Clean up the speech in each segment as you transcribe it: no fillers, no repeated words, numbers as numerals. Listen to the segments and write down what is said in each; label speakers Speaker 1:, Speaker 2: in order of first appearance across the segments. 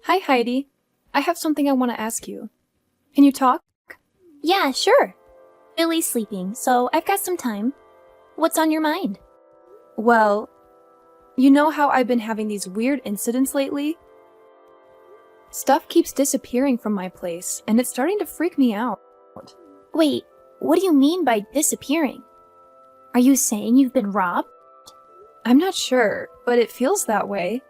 Speaker 1: Hi, Heidi. I have something I want to ask you. Can you talk?
Speaker 2: Yeah, sure. Billy's sleeping, so I've got some time. What's on your mind?
Speaker 1: Well, you know how I've been having these weird incidents lately? Stuff keeps disappearing from my place, and it's starting to freak me out.
Speaker 2: Wait, what do you mean by disappearing? Are you saying you've been robbed?
Speaker 1: I'm not sure, but it feels that way.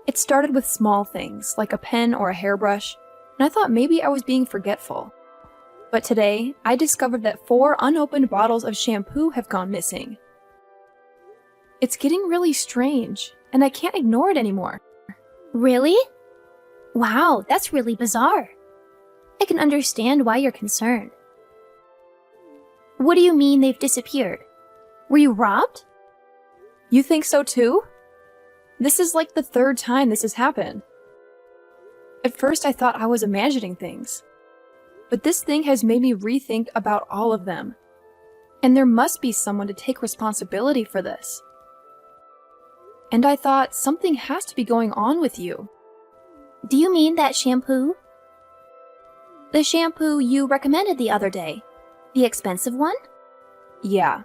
Speaker 1: It started with small things, like a pen or a hairbrush, and I thought maybe I was being forgetful. But today, I discovered that 4 unopened bottles of shampoo have gone missing. It's getting really strange, and I can't ignore it anymore.
Speaker 2: Really? Wow, that's really bizarre. I can understand why you're concerned. What do you mean they've disappeared? Were you robbed?
Speaker 1: You think so too? This is like the 3rd time this has happened. At first I thought I was imagining things, but this thing has made me rethink about all of them. And there must be someone to take responsibility for this. And I thought something has to be going on with you.
Speaker 2: Do you mean that shampoo? The shampoo you recommended the other day? The expensive one?
Speaker 1: Yeah.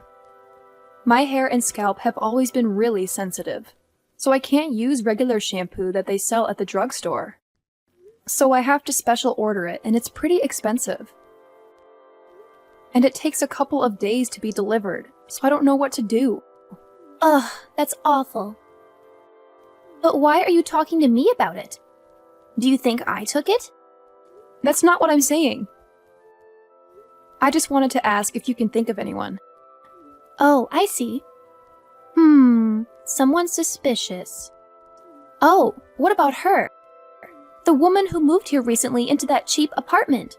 Speaker 1: My hair and scalp have always been really sensitive, so I can't use regular shampoo that they sell at the drugstore. So I have to special order it, and it's pretty expensive. And it takes a couple of days to be delivered, so I don't know what to do.
Speaker 2: Ugh, that's awful. But why are you talking to me about it? Do you think I took it?
Speaker 1: That's not what I'm saying. I just wanted to ask if you can think of anyone.
Speaker 2: Oh, I see. Someone suspicious. Oh, what about her? The woman who moved here recently into that cheap apartment.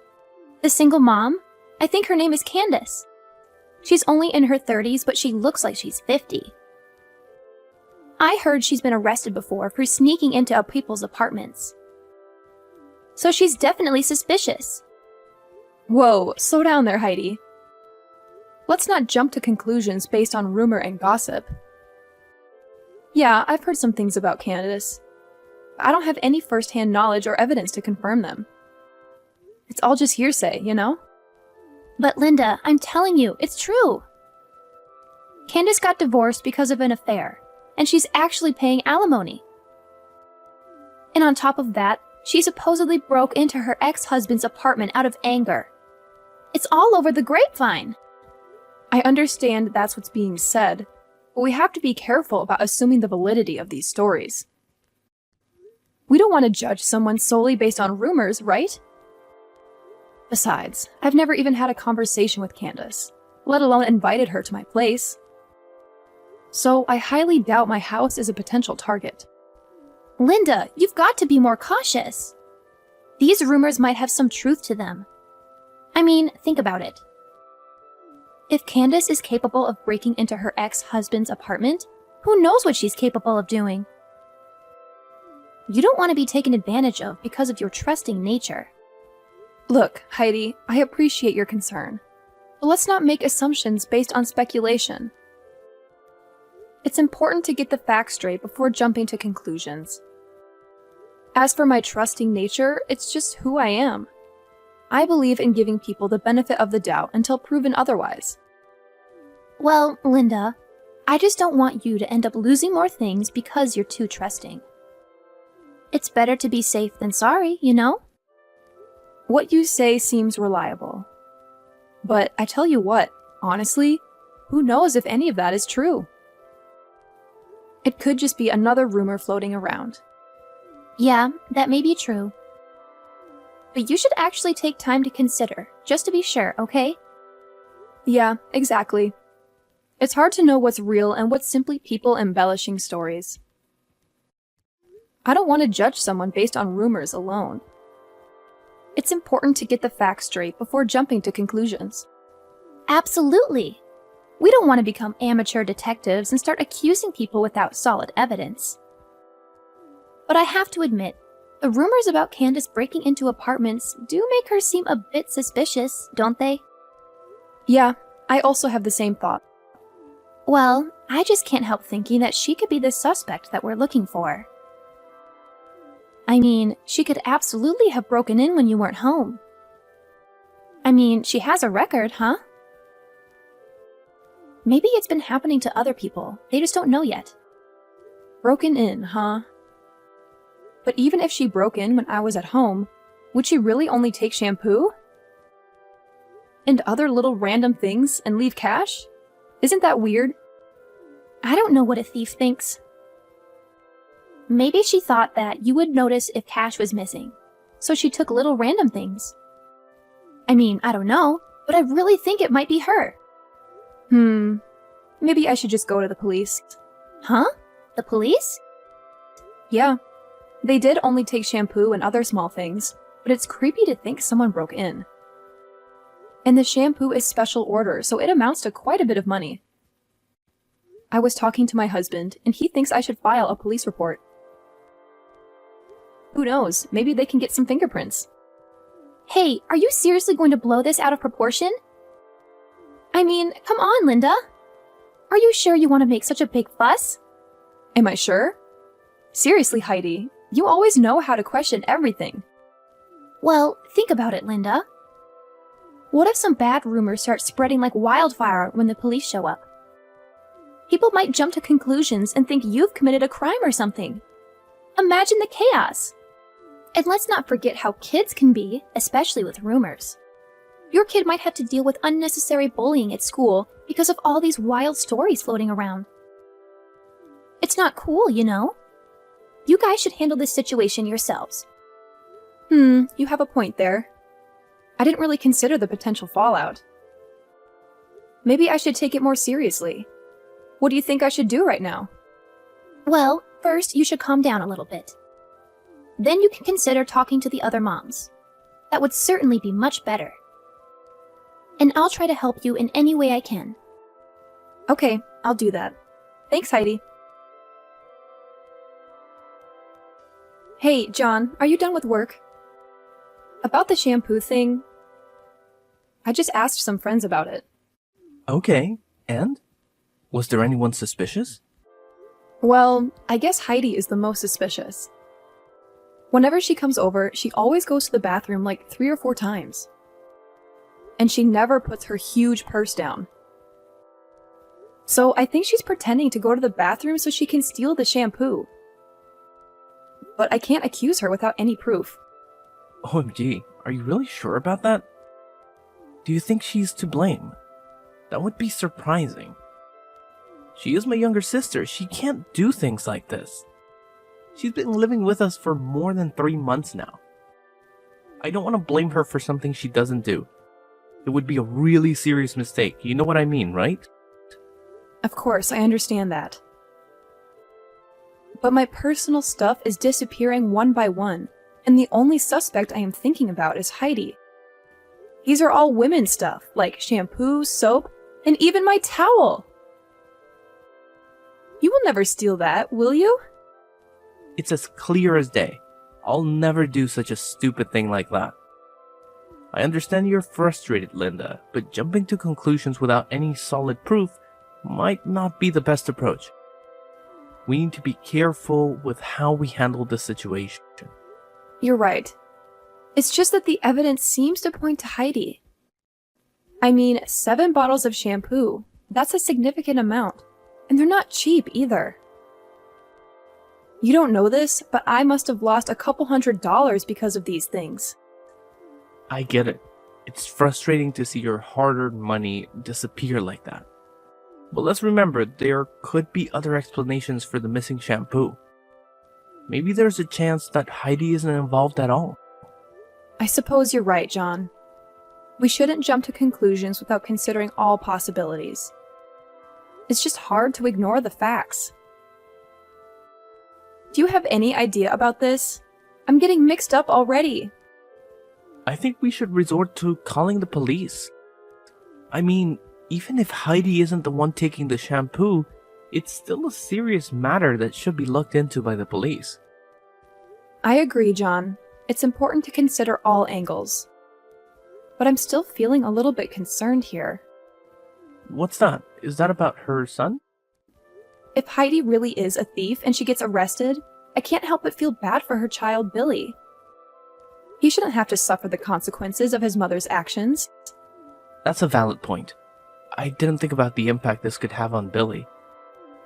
Speaker 2: The single mom? I think her name is Candace. She's only in her 30s, but she looks like she's 50. I heard she's been arrested before for sneaking into people's apartments. So she's definitely suspicious.
Speaker 1: Whoa, slow down there, Heidi. Let's not jump to conclusions based on rumor and gossip. Yeah, I've heard some things about Candace. But I don't have any first-hand knowledge or evidence to confirm them. It's all just hearsay, you know?
Speaker 2: But Linda, I'm telling you, it's true. Candace got divorced because of an affair, and she's actually paying alimony. And on top of that, she supposedly broke into her ex-husband's apartment out of anger. It's all over the grapevine.
Speaker 1: I understand that's what's being said, but we have to be careful about assuming the validity of these stories. We don't want to judge someone solely based on rumors, right? Besides, I've never even had a conversation with Candace, let alone invited her to my place. So I highly doubt my house is a potential target.
Speaker 2: Linda, you've got to be more cautious. These rumors might have some truth to them. I mean, think about it. If Candace is capable of breaking into her ex-husband's apartment, who knows what she's capable of doing? You don't want to be taken advantage of because of your trusting nature.
Speaker 1: Look, Heidi, I appreciate your concern, but let's not make assumptions based on speculation. It's important to get the facts straight before jumping to conclusions. As for my trusting nature, it's just who I am. I believe in giving people the benefit of the doubt until proven otherwise.
Speaker 2: Well, Linda, I just don't want you to end up losing more things because you're too trusting. It's better to be safe than sorry, you know?
Speaker 1: What you say seems reliable. But I tell you what, honestly, who knows if any of that is true? It could just be another rumor floating around.
Speaker 2: Yeah, that may be true. But you should actually take time to consider, just to be sure, okay?
Speaker 1: Yeah, exactly. It's hard to know what's real and what's simply people embellishing stories. I don't want to judge someone based on rumors alone. It's important to get the facts straight before jumping to conclusions.
Speaker 2: Absolutely. We don't want to become amateur detectives and start accusing people without solid evidence. But I have to admit, the rumors about Candace breaking into apartments do make her seem a bit suspicious, don't they?
Speaker 1: Yeah, I also have the same thought.
Speaker 2: Well, I just can't help thinking that she could be the suspect that we're looking for. I mean, she could absolutely have broken in when you weren't home. I mean, she has a record, huh? Maybe it's been happening to other people. They just don't know yet.
Speaker 1: Broken in, huh? But even if she broke in when I was at home, would she really only take shampoo? And other little random things and leave cash? Isn't that weird?
Speaker 2: I don't know what a thief thinks. Maybe she thought that you would notice if cash was missing, so she took little random things. I mean, I don't know, but I really think it might be her.
Speaker 1: Maybe I should just go to the police.
Speaker 2: Huh? The police?
Speaker 1: Yeah. They did only take shampoo and other small things, but it's creepy to think someone broke in. And the shampoo is special order, so it amounts to quite a bit of money. I was talking to my husband, and he thinks I should file a police report. Who knows? Maybe they can get some fingerprints.
Speaker 2: Hey, are you seriously going to blow this out of proportion? I mean, come on, Linda. Are you sure you want to make such a big fuss?
Speaker 1: Am I sure? Seriously, Heidi, you always know how to question everything.
Speaker 2: Well, think about it, Linda. What if some bad rumors start spreading like wildfire when the police show up? People might jump to conclusions and think you've committed a crime or something. Imagine the chaos. And let's not forget how kids can be, especially with rumors. Your kid might have to deal with unnecessary bullying at school because of all these wild stories floating around. It's not cool, you know? You guys should handle this situation yourselves.
Speaker 1: You have a point there. I didn't really consider the potential fallout. Maybe I should take it more seriously. What do you think I should do right now?
Speaker 2: Well, first you should calm down a little bit. Then you can consider talking to the other moms. That would certainly be much better. And I'll try to help you in any way I can.
Speaker 1: Okay, I'll do that. Thanks, Heidi. Hey, John, are you done with work? About the shampoo thing, I just asked some friends about it.
Speaker 3: Okay, and? Was there anyone suspicious?
Speaker 1: Well, I guess Heidi is the most suspicious. Whenever she comes over, she always goes to the bathroom like 3 or 4 times. And she never puts her huge purse down. So I think she's pretending to go to the bathroom so she can steal the shampoo. But I can't accuse her without any proof.
Speaker 3: OMG, are you really sure about that? Do you think she's to blame? That would be surprising. She is my younger sister. She can't do things like this. She's been living with us for more than 3 months now. I don't want to blame her for something she doesn't do. It would be a really serious mistake. You know what I mean, right?
Speaker 1: Of course, I understand that. But my personal stuff is disappearing one by one, and the only suspect I am thinking about is Heidi. These are all women's stuff, like shampoo, soap, and even my towel. You will never steal that, will you?
Speaker 3: It's as clear as day. I'll never do such a stupid thing like that. I understand you're frustrated, Linda, but jumping to conclusions without any solid proof might not be the best approach. We need to be careful with how we handle the situation.
Speaker 1: You're right. It's just that the evidence seems to point to Heidi. I mean, 7 bottles of shampoo. That's a significant amount. And they're not cheap either. You don't know this, but I must have lost a couple $100 because of these things.
Speaker 3: I get it. It's frustrating to see your hard-earned money disappear like that. But let's remember, there could be other explanations for the missing shampoo. Maybe there's a chance that Heidi isn't involved at all.
Speaker 1: I suppose you're right, John. We shouldn't jump to conclusions without considering all possibilities. It's just hard to ignore the facts. Do you have any idea about this? I'm getting mixed up already.
Speaker 3: I think we should resort to calling the police. I mean, even if Heidi isn't the one taking the shampoo, it's still a serious matter that should be looked into by the police.
Speaker 1: I agree, John. It's important to consider all angles. But I'm still feeling a little bit concerned here.
Speaker 3: What's that? Is that about her son?
Speaker 1: If Heidi really is a thief and she gets arrested, I can't help but feel bad for her child, Billy. He shouldn't have to suffer the consequences of his mother's actions.
Speaker 3: That's a valid point. I didn't think about the impact this could have on Billy.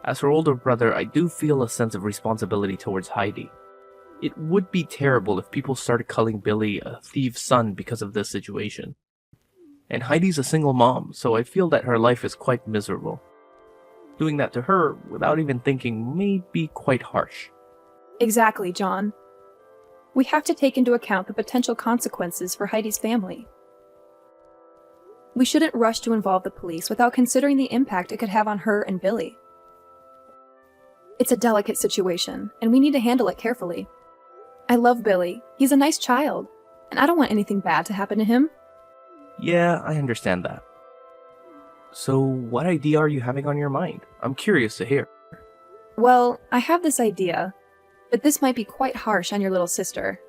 Speaker 3: As her older brother, I do feel a sense of responsibility towards Heidi. It would be terrible if people started calling Billy a thief's son because of this situation. And Heidi's a single mom, so I feel that her life is quite miserable. Doing that to her, without even thinking, may be quite harsh.
Speaker 1: Exactly, John. We have to take into account the potential consequences for Heidi's family. We shouldn't rush to involve the police without considering the impact it could have on her and Billy. It's a delicate situation, and we need to handle it carefully. I love Billy. He's a nice child, and I don't want anything bad to happen to him.
Speaker 3: Yeah, I understand that. So, what idea are you having on your mind? I'm curious to hear.
Speaker 1: Well, I have this idea, but this might be quite harsh on your little sister.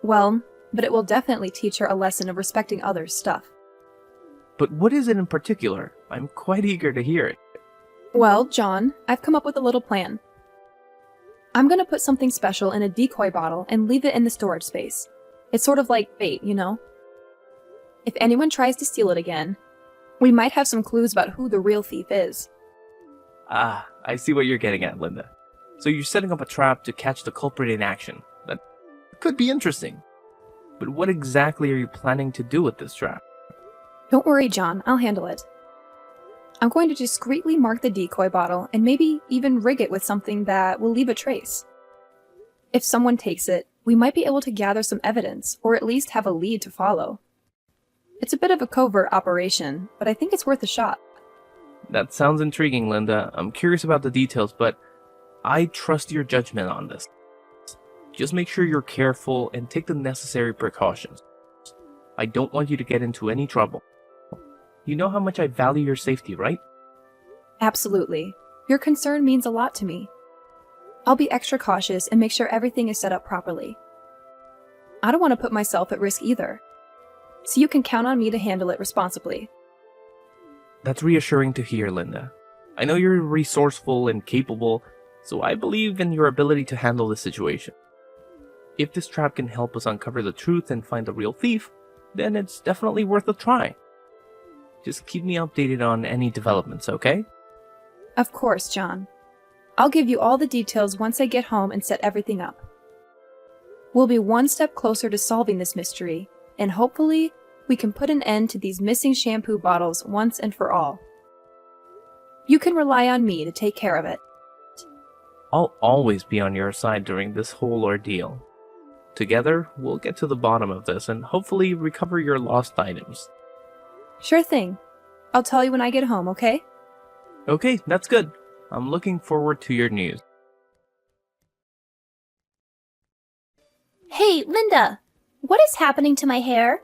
Speaker 1: Well, but it will definitely teach her a lesson of respecting others' stuff.
Speaker 3: But what is it in particular? I'm quite eager to hear it.
Speaker 1: Well, John, I've come up with a little plan. I'm gonna put something special in a decoy bottle and leave it in the storage space. It's sort of like bait, you know? If anyone tries to steal it again, we might have some clues about who the real thief is.
Speaker 3: Ah, I see what you're getting at, Linda. So you're setting up a trap to catch the culprit in action. That could be interesting. But what exactly are you planning to do with this trap?
Speaker 1: Don't worry, John, I'll handle it. I'm going to discreetly mark the decoy bottle and maybe even rig it with something that will leave a trace. If someone takes it, we might be able to gather some evidence, or at least have a lead to follow. It's a bit of a covert operation, but I think it's worth a shot.
Speaker 3: That sounds intriguing, Linda. I'm curious about the details, but I trust your judgment on this. Just make sure you're careful and take the necessary precautions. I don't want you to get into any trouble. You know how much I value your safety, right?
Speaker 1: Absolutely. Your concern means a lot to me. I'll be extra cautious and make sure everything is set up properly. I don't want to put myself at risk either, so you can count on me to handle it responsibly.
Speaker 3: That's reassuring to hear, Linda. I know you're resourceful and capable, so I believe in your ability to handle the situation. If this trap can help us uncover the truth and find the real thief, then it's definitely worth a try. Just keep me updated on any developments, okay?
Speaker 1: Of course, John. I'll give you all the details once I get home and set everything up. We'll be one step closer to solving this mystery, and hopefully, we can put an end to these missing shampoo bottles once and for all. You can rely on me to take care of it.
Speaker 3: I'll always be on your side during this whole ordeal. Together, we'll get to the bottom of this and hopefully recover your lost items.
Speaker 1: Sure thing. I'll tell you when I get home, okay?
Speaker 3: Okay, that's good. I'm looking forward to your news.
Speaker 2: Hey, Linda! What is happening to my hair?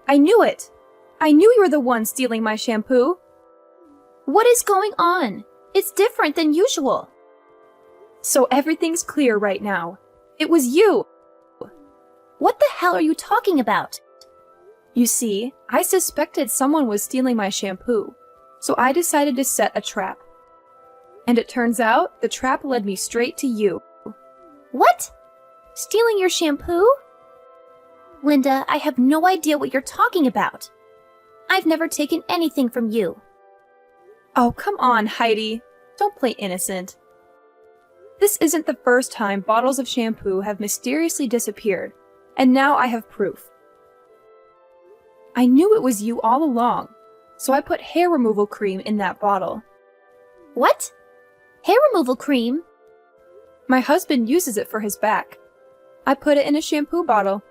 Speaker 1: I knew it! I knew you were the one stealing my shampoo!
Speaker 2: What is going on? It's different than usual.
Speaker 1: So everything's clear right now. It was you!
Speaker 2: What the hell are you talking about?
Speaker 1: You see, I suspected someone was stealing my shampoo, so I decided to set a trap. And it turns out the trap led me straight to you.
Speaker 2: What? Stealing your shampoo? Linda, I have no idea what you're talking about. I've never taken anything from you.
Speaker 1: Oh, come on, Heidi. Don't play innocent. This isn't the first time bottles of shampoo have mysteriously disappeared, and now I have proof. I knew it was you all along, so I put hair removal cream in that bottle.
Speaker 2: What? Hair removal cream?
Speaker 1: My husband uses it for his back. I put it in a shampoo bottle.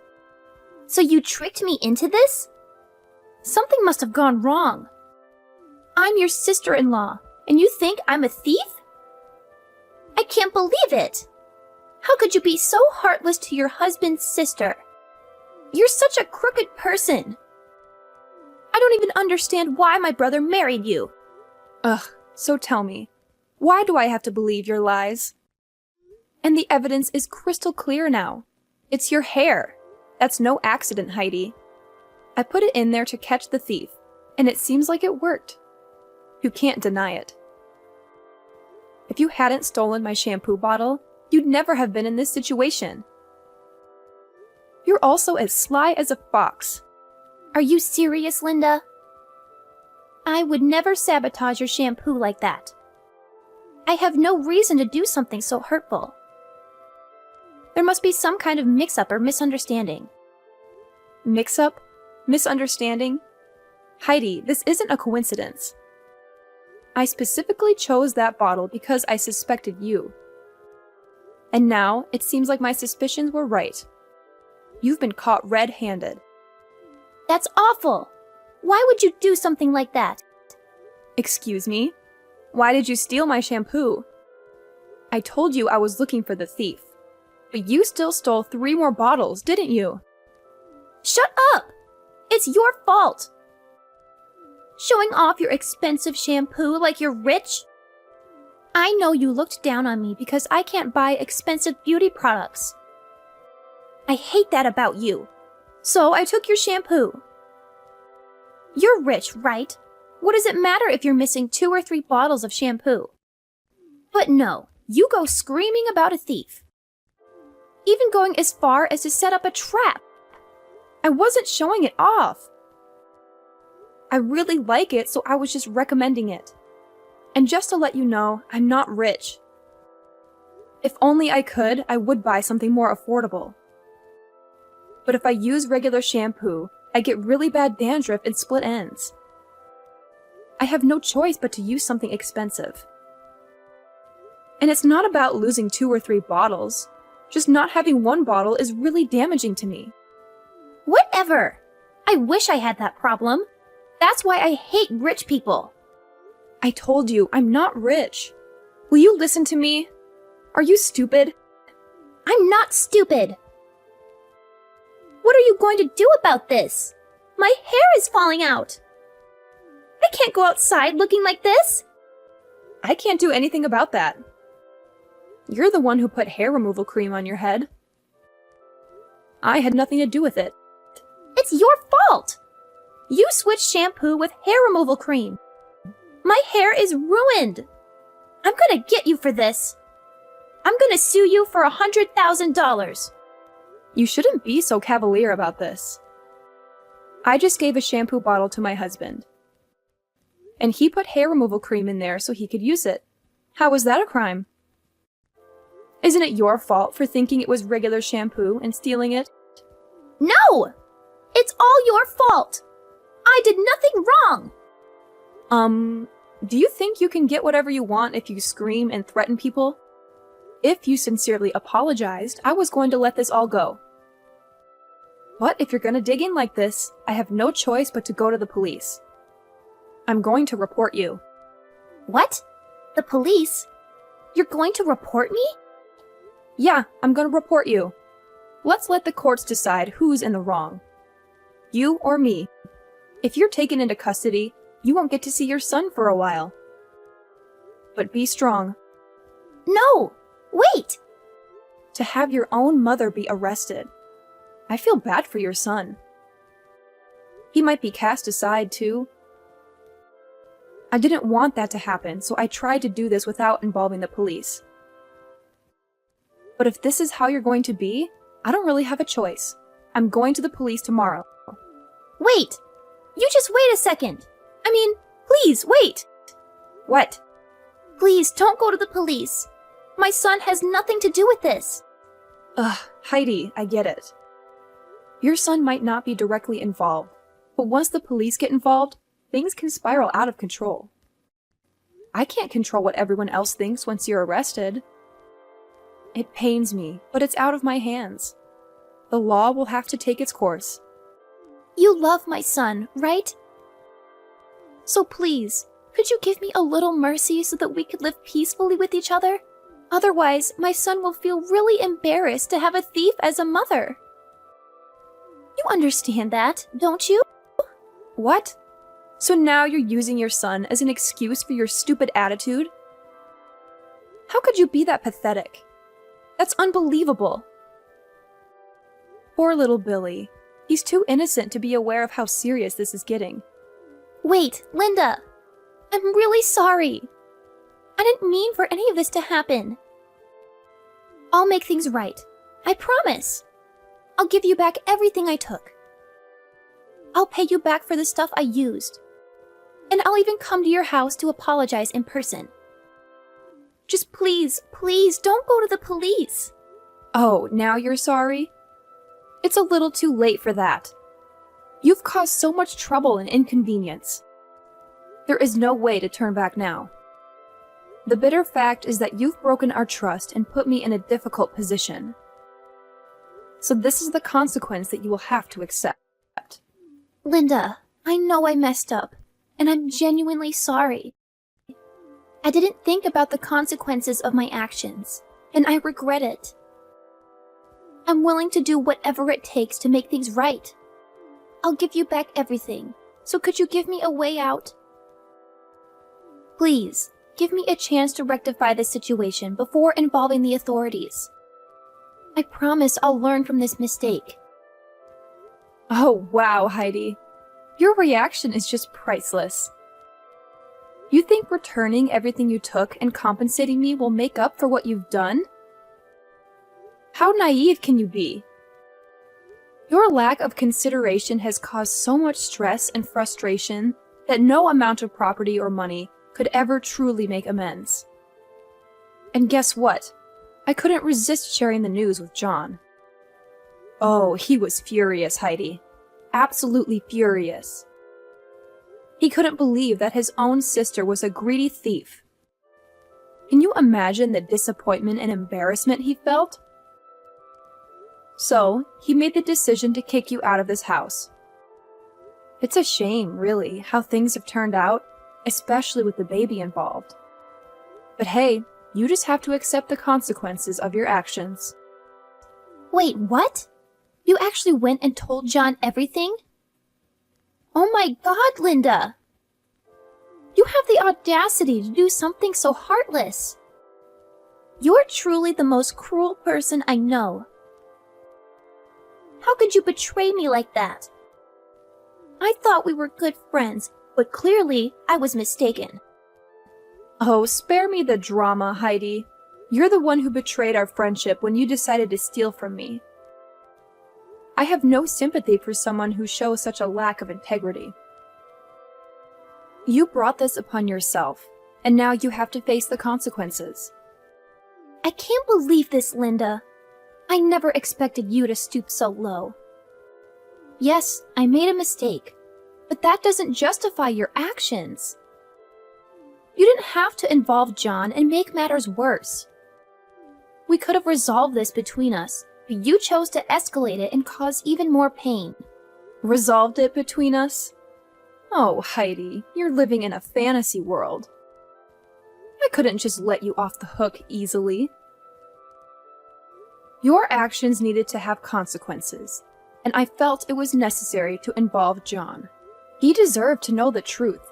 Speaker 2: So you tricked me into this? Something must have gone wrong. I'm your sister-in-law, and you think I'm a thief? I can't believe it! How could you be so heartless to your husband's sister? You're such a crooked person. I don't even understand why my brother married you.
Speaker 1: Ugh, so tell me, why do I have to believe your lies? And the evidence is crystal clear now. It's your hair. That's no accident, Heidi. I put it in there to catch the thief, and it seems like it worked. You can't deny it. If If you hadn't stolen my shampoo bottle, you'd never have been in this situation. You're also as sly as a fox.
Speaker 2: Are you serious, Linda? I would never sabotage your shampoo like that. I have no reason to do something so hurtful. There must be some kind of mix-up or misunderstanding.
Speaker 1: Mix-up? Misunderstanding? Heidi, this isn't a coincidence. I specifically chose that bottle because I suspected you. And now, it seems like my suspicions were right. You've been caught red-handed.
Speaker 2: That's awful! Why would you do something like that?
Speaker 1: Excuse me? Why did you steal my shampoo? I told you I was looking for the thief. But you still stole 3 more bottles, didn't you?
Speaker 2: Shut up! It's your fault! Showing off your expensive shampoo like you're rich? I know you looked down on me because I can't buy expensive beauty products. I hate that about you. So I took your shampoo. You're rich, right? What does it matter if you're missing 2 or 3 bottles of shampoo? But no, you go screaming about a thief. Even going as far as to set up a trap.
Speaker 1: I wasn't showing it off. I really like it, so I was just recommending it. And just to let you know, I'm not rich. If only I could, I would buy something more affordable. But if I use regular shampoo, I get really bad dandruff and split ends. I have no choice but to use something expensive. And it's not about losing 2 or 3 bottles. Just not having 1 bottle is really damaging to me.
Speaker 2: Whatever! I wish I had that problem. That's why I hate rich people.
Speaker 1: I told you, I'm not rich. Will you listen to me? Are you stupid?
Speaker 2: I'm not stupid. What are you going to do about this? My hair is falling out. I can't go outside looking like this.
Speaker 1: I can't do anything about that. You're the one who put hair removal cream on your head. I had nothing to do with it.
Speaker 2: It's your fault. You switched shampoo with hair removal cream. My hair is ruined. I'm gonna get you for this. I'm gonna sue you for $100,000.
Speaker 1: You shouldn't be so cavalier about this. I just gave a shampoo bottle to my husband. And he put hair removal cream in there so he could use it. How was that a crime? Isn't it your fault for thinking it was regular shampoo and stealing it?
Speaker 2: No! It's all your fault. I did nothing wrong.
Speaker 1: Do you think you can get whatever you want if you scream and threaten people? If you sincerely apologized, I was going to let this all go. But if you're gonna dig in like this, I have no choice but to go to the police. I'm going to report you.
Speaker 2: What? The police? You're going to report me?
Speaker 1: Yeah, I'm gonna report you. Let's let the courts decide who's in the wrong. You or me. If you're taken into custody, you won't get to see your son for a while. But be strong.
Speaker 2: No! Wait!
Speaker 1: To have your own mother be arrested. I feel bad for your son. He might be cast aside too. I didn't want that to happen, so I tried to do this without involving the police. But if this is how you're going to be, I don't really have a choice. I'm going to the police tomorrow.
Speaker 2: Wait! You just wait a second! I mean, please, wait!
Speaker 1: What?
Speaker 2: Please, don't go to the police. My son has nothing to do with this.
Speaker 1: Ugh, Heidi, I get it. Your son might not be directly involved, but once the police get involved, things can spiral out of control. I can't control what everyone else thinks once you're arrested. It pains me, but it's out of my hands. The law will have to take its course.
Speaker 2: You love my son, right? So please, could you give me a little mercy so that we could live peacefully with each other? Otherwise, my son will feel really embarrassed to have a thief as a mother. You understand that, don't you?
Speaker 1: What? So now you're using your son as an excuse for your stupid attitude? How could you be that pathetic? That's unbelievable. Poor little Billy. He's too innocent to be aware of how serious this is getting.
Speaker 2: Wait, Linda. I'm really sorry. I didn't mean for any of this to happen. I'll make things right. I promise. I'll give you back everything I took. I'll pay you back for the stuff I used. And I'll even come to your house to apologize in person. Just please, please don't go to the police.
Speaker 1: Oh, now you're sorry? It's a little too late for that. You've caused so much trouble and inconvenience. There is no way to turn back now. The bitter fact is that you've broken our trust and put me in a difficult position. So this is the consequence that you will have to accept.
Speaker 2: Linda, I know I messed up, and I'm genuinely sorry. I didn't think about the consequences of my actions, and I regret it. I'm willing to do whatever it takes to make things right. I'll give you back everything, so could you give me a way out? Please, give me a chance to rectify this situation before involving the authorities. I promise I'll learn from this mistake.
Speaker 1: Oh, wow, Heidi. Your reaction is just priceless. You think returning everything you took and compensating me will make up for what you've done? How naive can you be? Your lack of consideration has caused so much stress and frustration that no amount of property or money could ever truly make amends. And guess what? I couldn't resist sharing the news with John. Oh, he was furious, Heidi. Absolutely furious. He couldn't believe that his own sister was a greedy thief. Can you imagine the disappointment and embarrassment he felt? So, he made the decision to kick you out of this house. It's a shame, really, how things have turned out, especially with the baby involved. But hey, you just have to accept the consequences of your actions.
Speaker 2: Wait, what? You actually went and told John everything? Oh my God, Linda! You have the audacity to do something so heartless. You're truly the most cruel person I know. How could you betray me like that? I thought we were good friends, but clearly I was mistaken.
Speaker 1: Oh, spare me the drama, Heidi. You're the one who betrayed our friendship when you decided to steal from me. I have no sympathy for someone who shows such a lack of integrity. You brought this upon yourself, and now you have to face the consequences.
Speaker 2: I can't believe this, Linda. I never expected you to stoop so low. Yes, I made a mistake, but that doesn't justify your actions. You didn't have to involve John and make matters worse. We could have resolved this between us, but you chose to escalate it and cause even more pain.
Speaker 1: Resolved it between us? Oh, Heidi, you're living in a fantasy world. I couldn't just let you off the hook easily. Your actions needed to have consequences, and I felt it was necessary to involve John. He deserved to know the truth,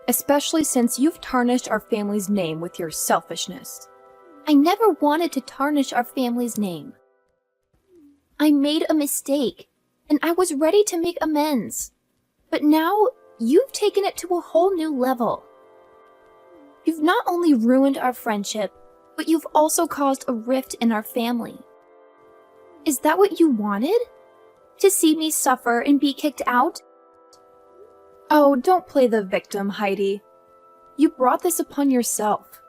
Speaker 1: especially since you've tarnished our family's name with your selfishness.
Speaker 2: I never wanted to tarnish our family's name. I made a mistake, and I was ready to make amends. But now, you've taken it to a whole new level. You've not only ruined our friendship, but you've also caused a rift in our family. Is that what you wanted? To see me suffer and be kicked out?
Speaker 1: Oh, don't play the victim, Heidi. You brought this upon yourself.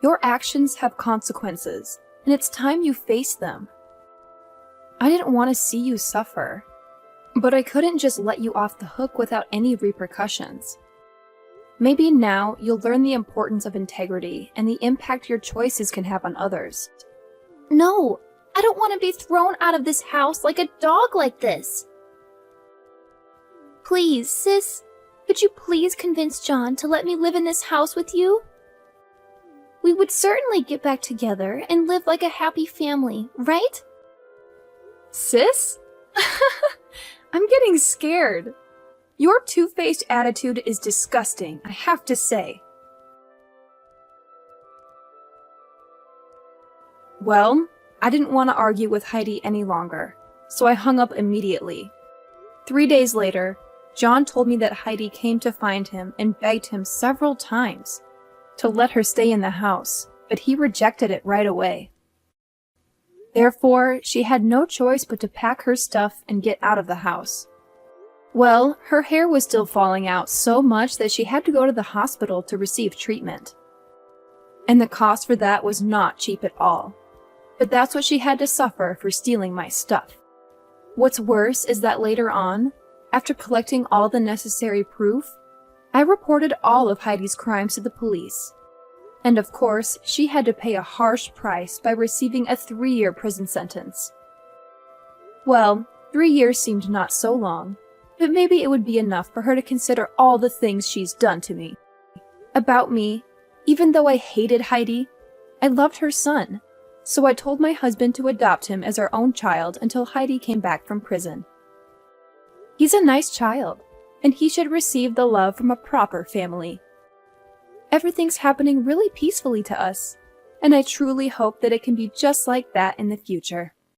Speaker 1: Your actions have consequences, and it's time you face them. I didn't want to see you suffer, but I couldn't just let you off the hook without any repercussions. Maybe now you'll learn the importance of integrity and the impact your choices can have on others.
Speaker 2: No, I don't want to be thrown out of this house like a dog like this. Please, sis, could you please convince John to let me live in this house with you? We would certainly get back together and live like a happy family, right?
Speaker 1: Sis? I'm getting scared. Your two-faced attitude is disgusting, I have to say. Well, I didn't want to argue with Heidi any longer, so I hung up immediately. 3 days later, John told me that Heidi came to find him and begged him several times to let her stay in the house, but he rejected it right away. Therefore, she had no choice but to pack her stuff and get out of the house. Well, her hair was still falling out so much that she had to go to the hospital to receive treatment. And the cost for that was not cheap at all. But that's what she had to suffer for stealing my stuff. What's worse is that later on, after collecting all the necessary proof, I reported all of Heidi's crimes to the police. And of course, she had to pay a harsh price by receiving a 3-year prison sentence. Well, 3 years seemed not so long, but maybe it would be enough for her to consider all the things she's done to me. About me, even though I hated Heidi, I loved her son, so I told my husband to adopt him as our own child until Heidi came back from prison. He's a nice child, and he should receive the love from a proper family. Everything's happening really peacefully to us, and I truly hope that it can be just like that in the future.